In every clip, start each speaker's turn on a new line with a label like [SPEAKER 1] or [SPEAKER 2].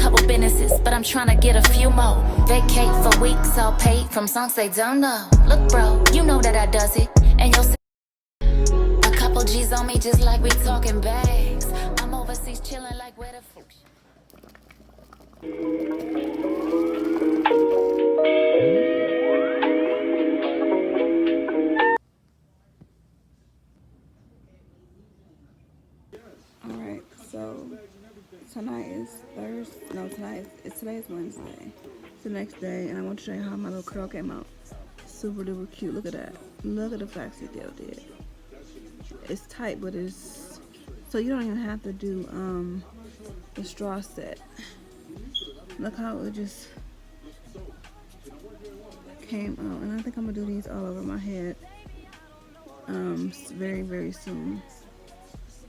[SPEAKER 1] couple businesses, but I'm trying to get a few more. Vacate for weeks, all paid from songs they don't know. Look, bro, you know that I does it, and you'll see a couple G's on me just like we talking bags. I'm overseas chilling like where the fuck.
[SPEAKER 2] Alright, so tonight is Thursday. No, today is Wednesday. It's the next day, and I want to show you how my little curl came out. Super duper cute. Look at that. Look at the flaxseed Dale did. It's tight, but it's so you don't even have to do the straw set. Look how it just came out, and I think I'm gonna do these all over my head very, very soon.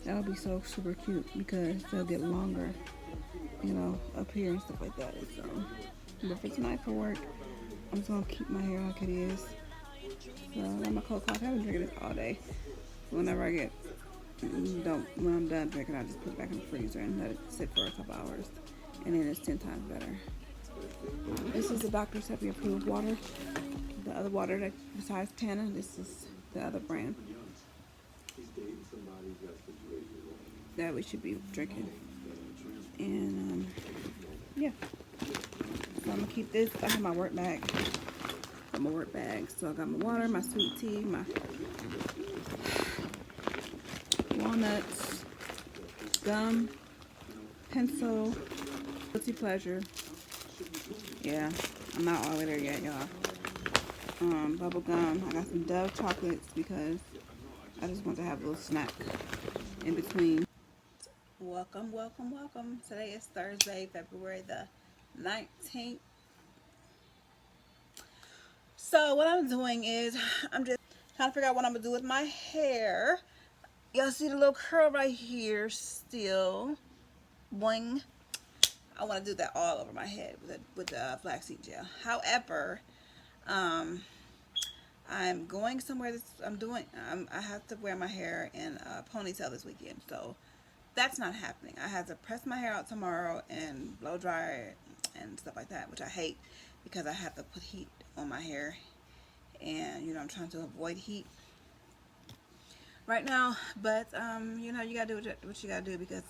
[SPEAKER 2] That'll be so super cute because they'll get longer, you know, up here and stuff like that. So, but for tonight for work, I'm just gonna keep my hair like it is. So I got my cold coffee. I've been drinking this all day. Whenever I get when I'm done drinking, I just put it back in the freezer and let it sit for a couple hours, and then it's 10 times better. This is the Dr. Seppi approved water. The other water that besides Tana, this is the other brand that we should be drinking. And yeah, so I'm gonna keep this. I have my work bag. So I got my water, my sweet tea, my walnuts, gum, pencil, guilty pleasure. Yeah, I'm not all the way there yet, y'all. Bubble gum. I got some Dove chocolates because I just want to have a little snack in between. Welcome, welcome, welcome. Today is Thursday, February the 19th. So what I'm doing is I'm just trying to figure out what I'm gonna do with my hair. Y'all see the little curl right here still. Boing. I want to do that all over my head with the flaxseed gel. However, I'm going somewhere. I have to wear my hair in a ponytail this weekend, so that's not happening. I have to press my hair out tomorrow and blow dry it and stuff like that, which I hate because I have to put heat on my hair, and you know I'm trying to avoid heat right now. But you know you gotta do what you gotta do because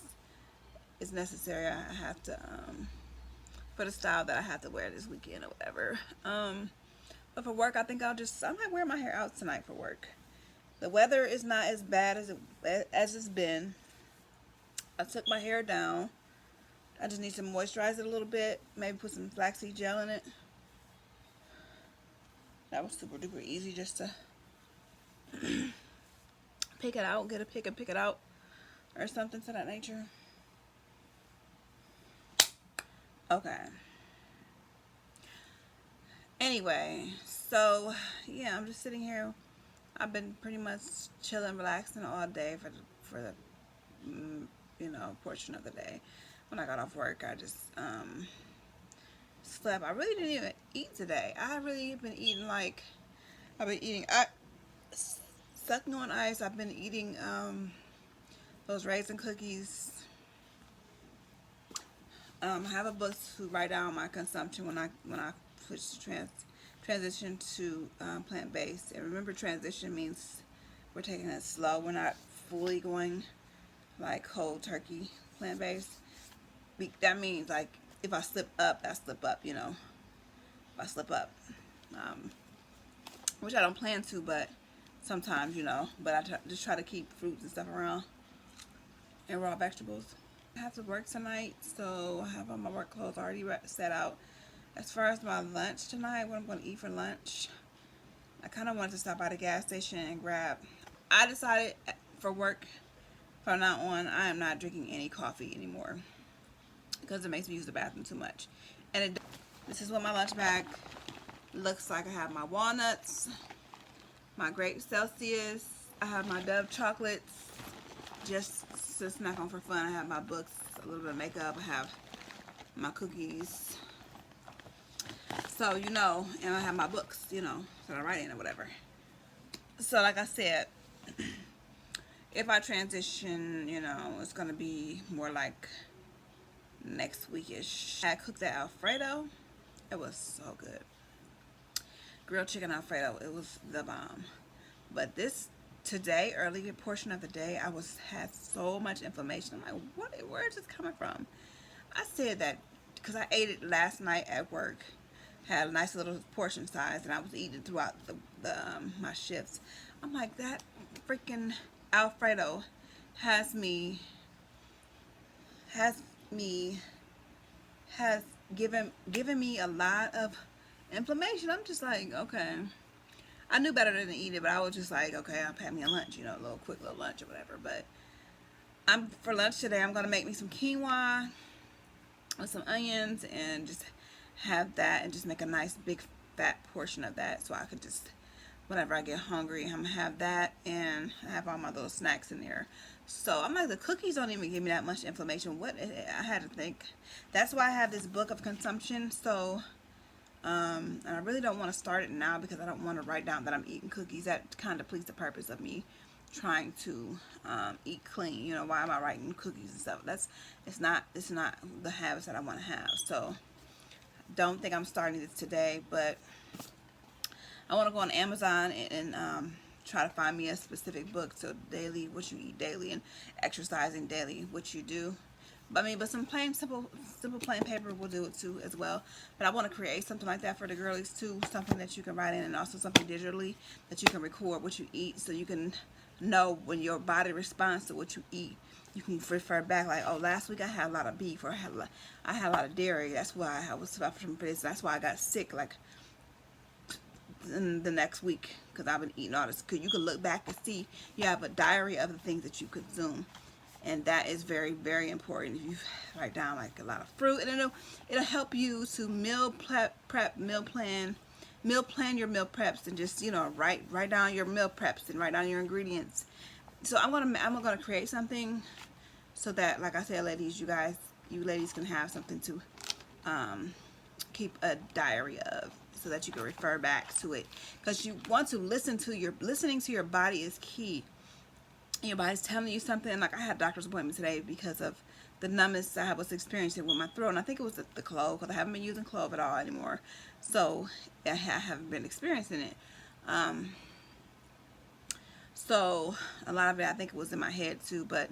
[SPEAKER 2] it's necessary. I have to for the style that I have to wear this weekend or whatever. But for work, I think I might wear my hair out tonight for work. The weather is not as bad as it's been. I took my hair down. I just need to moisturize it a little bit. Maybe put some flaxseed gel in it. That was super duper easy just to pick it out, get a pick and pick it out, or something to that nature. Okay. Anyway, so yeah, I'm just sitting here. I've been pretty much chilling, relaxing all day for the you know, portion of the day. When I got off work, I just slept. I really didn't even eat today. I've been eating sucking on ice. I've been eating those raisin cookies. I have a book to write down my consumption when I switch to transition to plant-based. And remember, transition means we're taking it slow. We're not fully going like cold turkey plant-based. That means like if I slip up, I slip up, you know. If I slip up, which I don't plan to, but sometimes, you know. But I just try to keep fruits and stuff around and raw vegetables. I have to work tonight, so I have all my work clothes already set out. As far as my lunch tonight, what I'm going to eat for lunch, I kind of wanted to stop by the gas station and grab. I decided for work from now on, I am not drinking any coffee anymore because it makes me use the bathroom too much. And this is what my lunch bag looks like. I have my walnuts, my grape Celsius, I have my Dove chocolates, just to snack on for fun. I have my books, a little bit of makeup, I have my cookies. So, you know, and I have my books, you know, that I write in or whatever. So, like I said, if I transition, you know, it's going to be more like next weekish. I cooked that Alfredo. It was so good. Grilled chicken Alfredo. It was the bomb. But this today, early portion of the day, had so much inflammation. I'm like, where is this coming from? I said that because I ate it last night at work. Had a nice little portion size, and I was eating throughout my shifts. I'm like, that freaking Alfredo has me has me has given me a lot of inflammation. I'm just like, okay. I knew better than to eat it, but I was just like, okay, I'll pack me a lunch, you know, a little quick little lunch or whatever. But for lunch today, I'm gonna make me some quinoa with some onions and just have that, and just make a nice big fat portion of that, so I could just, whenever I get hungry, I'm gonna have that, and I have all my little snacks in there. So I'm like, the cookies don't even give me that much inflammation. I had to think. That's why I have this book of consumption. So and I really don't want to start it now because I don't want to write down that I'm eating cookies. That kind of defeats the purpose of me trying to eat clean. You know, why am I writing cookies and stuff? It's not the habits that I want to have. So don't think I'm starting this today, but I want to go on Amazon and try to find me a specific book. So daily, what you eat daily, and exercising daily, what you do. But some plain simple plain paper will do it too as well. But I want to create something like that for the girlies too, something that you can write in, and also something digitally that you can record what you eat, so you can know when your body responds to what you eat. You can refer back, like, oh, last week I had a lot of beef, or I had a lot of dairy. That's why I was suffering from this. That's why I got sick, like, in the next week, because I've been eating all this. Because you can look back and see, you have a diary of the things that you consume. And that is very, very important. If you write down like a lot of fruit, and it'll help you to meal plan your meal preps, and just, you know, write down your meal preps and write down your ingredients. So I'm gonna create something so that, like I said, ladies, you ladies can have something to keep a diary of, so that you can refer back to it, because you want to listening to your body is key. Your body's telling you something. Like, I had a doctor's appointment today because of the numbness I was experiencing with my throat, and I think it was the clove, because I haven't been using clove at all anymore, so I haven't been experiencing it. So a lot of it, I think it was in my head too, but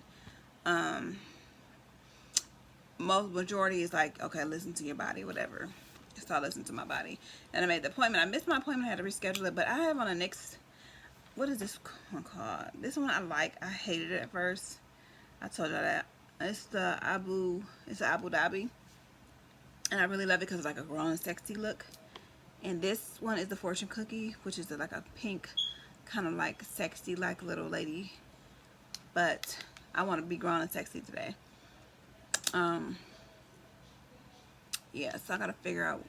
[SPEAKER 2] majority is like, okay, listen to your body, whatever. Start listening to my body. And I made the appointment. I missed my appointment. I had to reschedule it, but I have on the next, what is this one called? This one I like. I hated it at first. I told you that. It's the Abu Dhabi. And I really love it because it's like a grown and sexy look. And this one is the fortune cookie, which is like a pink, kind of like sexy, like little lady. But I want to be grown and sexy today. Yeah, so I gotta figure out.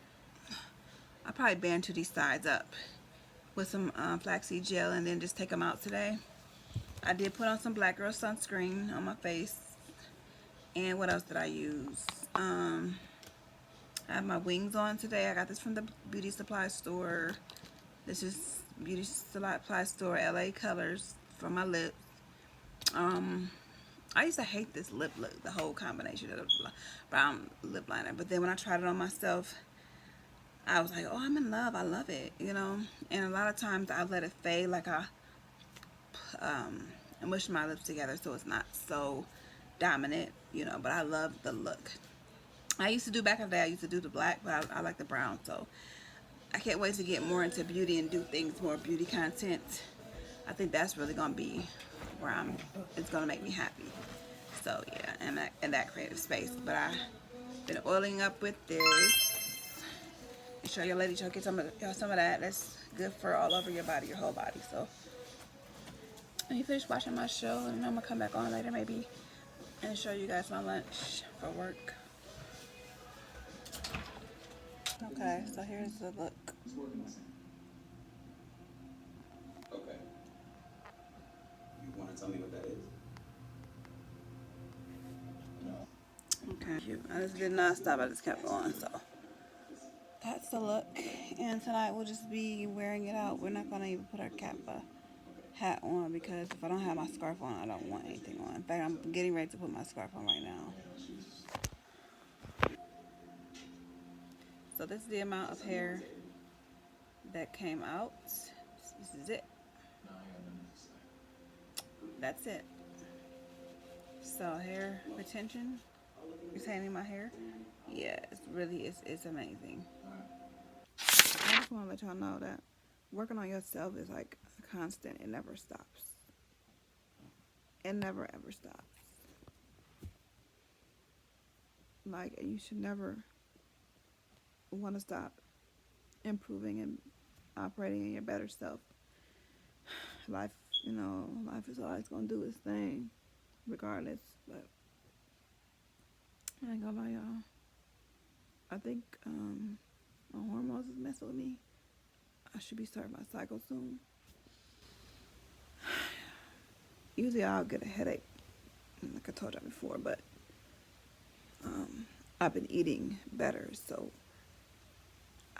[SPEAKER 2] I'll probably bandage these sides up with some flaxseed gel, and then just take them out today. I did put on some Black Girl sunscreen on my face. And what else did I use? I have my wings on today. I got this from the beauty supply store. This is beauty supply store, LA Colors, for my lips. I used to hate this lip look, the whole combination of the brown lip liner. But then when I tried it on myself, I was like, oh, I'm in love. I love it, you know. And a lot of times I let it fade, like I mush my lips together so it's not so dominant, you know. But I love the look. I used to do, back in the day, I used to do the black, but I like the brown. So I can't wait to get more into beauty and do things, more beauty content. I think that's really going to be where it's going to make me happy. So yeah, in that creative space. But I've been oiling up with this. Make sure your ladies get some of that. That's good for all over your body, your whole body. So let me finish watching my show, and I'm going to come back on later maybe and show you guys my lunch for work. Okay, so here's the look.
[SPEAKER 3] Okay. You want to tell me what that is? No.
[SPEAKER 2] Okay, I just did not stop. I just kept going. So that's the look. And tonight we'll just be wearing it out. We're not gonna even put our hat on, because if I don't have my scarf on, I don't want anything on. In fact, I'm getting ready to put my scarf on right now. So this is the amount of hair that came out. This is it. That's it. So hair retention, retaining my hair. Yeah, it's amazing. I just want to let y'all know that working on yourself is like a constant. It never stops. It never ever stops. Like, you should never want to stop improving and operating in your better self. Life, life is always going to do its thing, regardless. But I ain't gonna lie, y'all. I think my hormones is messing with me. I should be starting my cycle soon. Usually I'll get a headache, like I told y'all before, but I've been eating better, so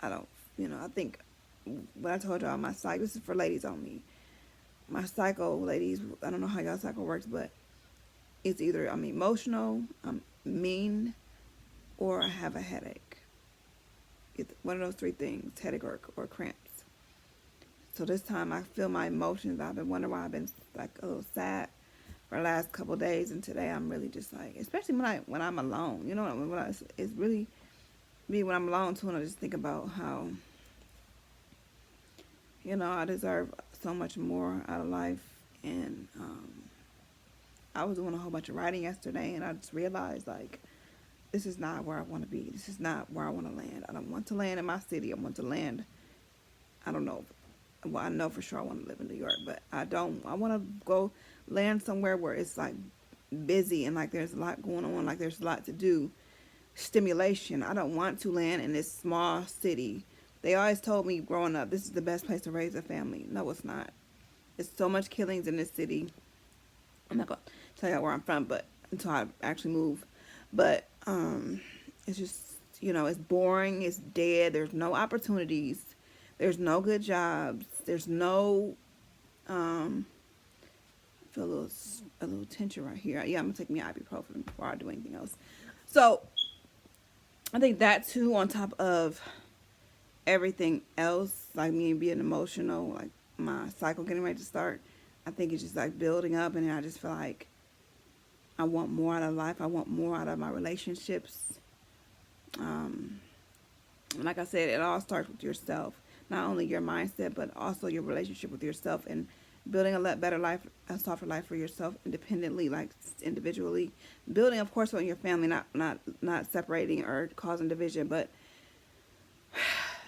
[SPEAKER 2] I don't, I think when I told y'all my cycle, this is for ladies only. My cycle, ladies, I don't know how y'all cycle works, but it's either I'm emotional, I'm mean, or I have a headache. It's one of those three things, headache or cramps. So this time I feel my emotions. I've been wondering why I've been like a little sad for the last couple of days, and today I'm really just like, especially when I'm alone. You know what I mean? It's really me when I'm alone too, and I just think about how, I deserve so much more out of life. And I was doing a whole bunch of writing yesterday, and I just realized, like, this is not where I want to be. This is not where I want to land. I don't want to land in my city. I want to land, I don't know. Well, I know for sure I want to live in New York, but I want to go land somewhere where it's like busy and like there's a lot going on, like there's a lot to do. Stimulation. I don't want to land in this small city. They always told me growing up, this is the best place to raise a family. No, it's not. There's so much killings in this city. I'm not going to tell you where I'm from, but until I actually move. But it's just, it's boring. It's dead. There's no opportunities. There's no good jobs. There's no, I feel a little tension right here. Yeah, I'm going to take me ibuprofen before I do anything else. So, I think that too, on top of everything else, like me being emotional, like my cycle getting ready to start, I think it's just like building up, and then I just feel like I want more out of life. I want more out of my relationships. Like I said, it all starts with yourself. Not only your mindset, but also your relationship with yourself, and building a better life, a softer life for yourself, independently, like individually. Building, of course, on your family, not separating or causing division. But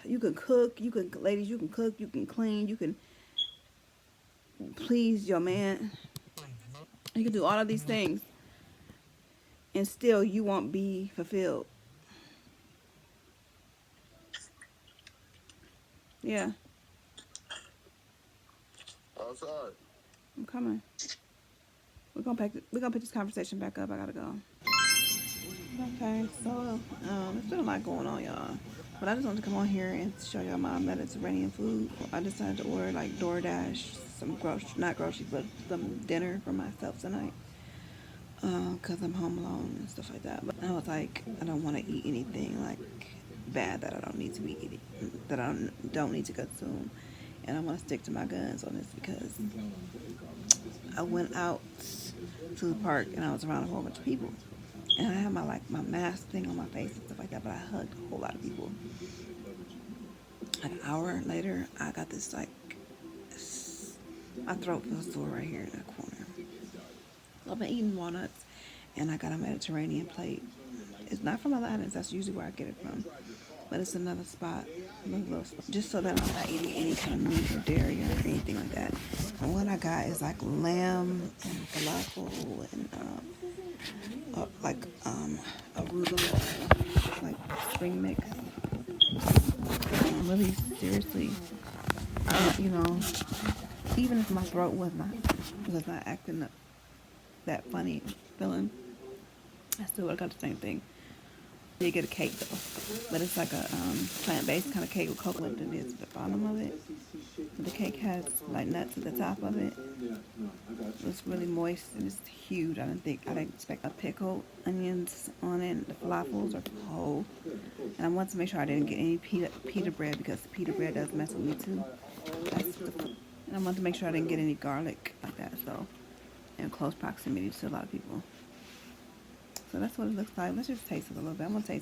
[SPEAKER 2] you can cook, ladies, you can cook, you can clean, you can please your man. You can do all of these things, and still you won't be fulfilled. Yeah,
[SPEAKER 4] Outside.
[SPEAKER 2] I'm coming. We're gonna pick this conversation back up. I gotta go. Okay, so there's been a lot going on, y'all. But I just wanted to come on here and show y'all my Mediterranean food. I decided to order like DoorDash, some not groceries, but some dinner for myself tonight. Cause I'm home alone and stuff like that. But I was like, I don't want to eat anything like bad that I don't need to be eating, that I don't need to consume, and I want to stick to my guns on this because I went out to the park and I was around a whole bunch of people, and I had my mask thing on my face and stuff like that. But I hugged a whole lot of people. Like an hour later, I got this my throat feels sore right here in that corner. I've been eating walnuts, and I got a Mediterranean plate. It's not from Aladdin's, that's usually where I get it from. But it's another spot, little spot, just so that I'm not eating any kind of meat or dairy or anything like that. And what I got is like lamb and falafel and arugula, like spring mix. Really seriously, even if my throat was not acting up that funny feeling, I still would have got the same thing. I did get a cake though, but it's like a plant-based kind of cake with coconut that is at the bottom of it. The cake has like nuts at the top of it. It's really moist and it's huge. I didn't expect a pickled onions on it. The falafels are whole, And I want to make sure I didn't get any pita bread because pita bread does mess with me too. And I want to make sure I didn't get any garlic like that, so in close proximity to a lot of people. So that's what it looks like. Let's just taste it a little bit. I'm gonna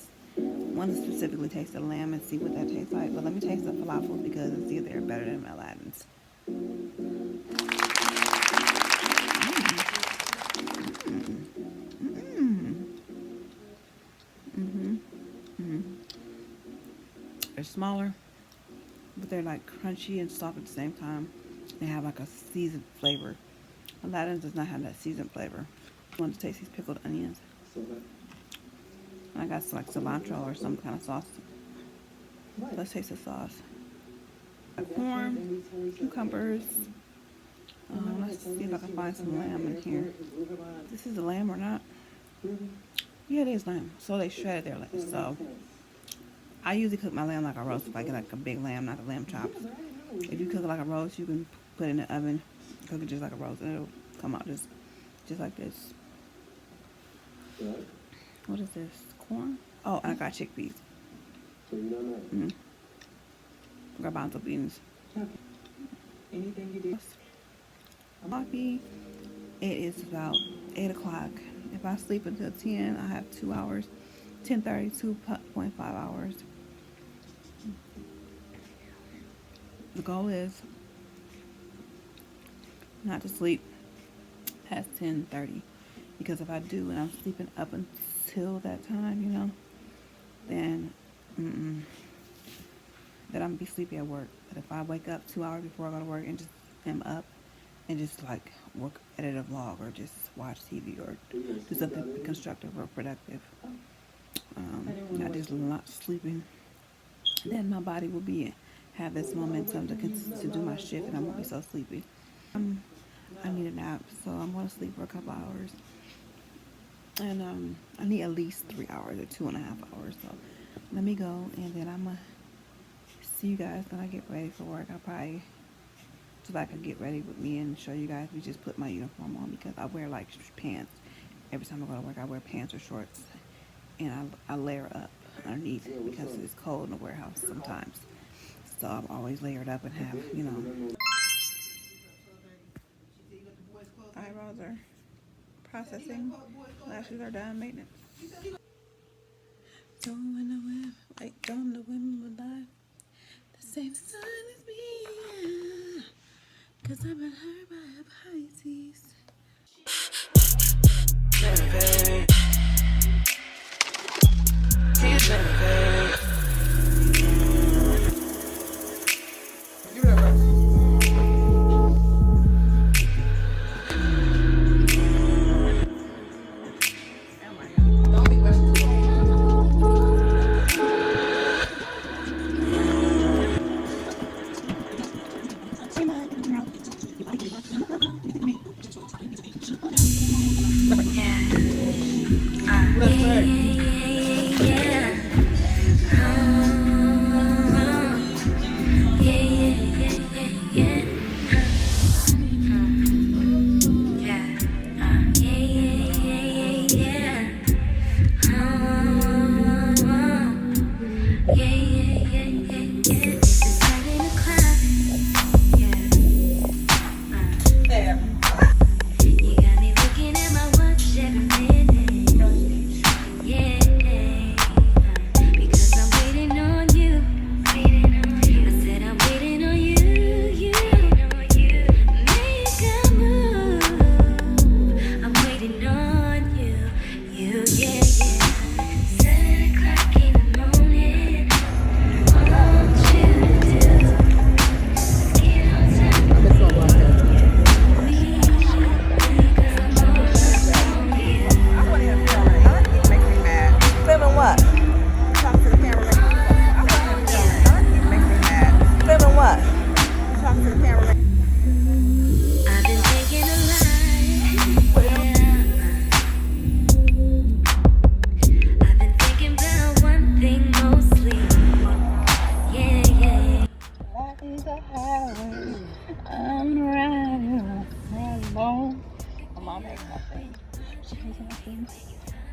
[SPEAKER 2] want to specifically taste the lamb and see what that tastes like. But let me taste the falafel because it's either better than Aladdin's. They're smaller, but they're like crunchy and soft at the same time. They have like a seasoned flavor. Aladdin's does not have that seasoned flavor. I want to taste these pickled onions. I got like cilantro or some kind of sauce. Let's taste the sauce. Corn, cucumbers. Let's see if I can find some lamb in here. This is the lamb or not? Yeah, it is lamb. So they shredded their lamb. So I usually cook my lamb like a roast if I get like a big lamb, not a lamb chops. If you cook it like a roast, you can put it in the oven, cook it just like a roast, and it'll come out just like this. What is this? Corn? Oh, and I got chickpeas. I got bento beans.
[SPEAKER 4] Anything you did?
[SPEAKER 2] Coffee. It is about 8 o'clock. If I sleep until 10, I have 2 hours. 10:30, 2.5 hours. The goal is not to sleep past 10:30, because if I do and I'm sleeping up until that time, you know, then then I'm gonna be sleepy at work. But if I wake up 2 hours before I go to work and just am up and just like edit a vlog or just watch TV or do something constructive or productive, not just not sleeping, then my body will have this momentum to do my shift, and I won't be so sleepy. I need a nap, so I'm gonna sleep for a couple hours, and I need at least 3 hours or 2.5 hours. So let me go, and then I'm gonna see you guys when I get ready for work. I'll probably so that I can get ready with me and show you guys. We just put my uniform on because I wear like pants every time I go to work. I wear pants or shorts, and I layer up underneath because it's cold in the warehouse sometimes. So I'm always layered up and have, you know. Eyebrows are processing. Lashes are done. Maintenance. Don't the women will lie. The same sign as me. Cause I've been hurt by a Pisces.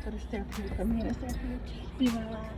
[SPEAKER 2] So this therapeutic for me, this therapeutic. Be my life.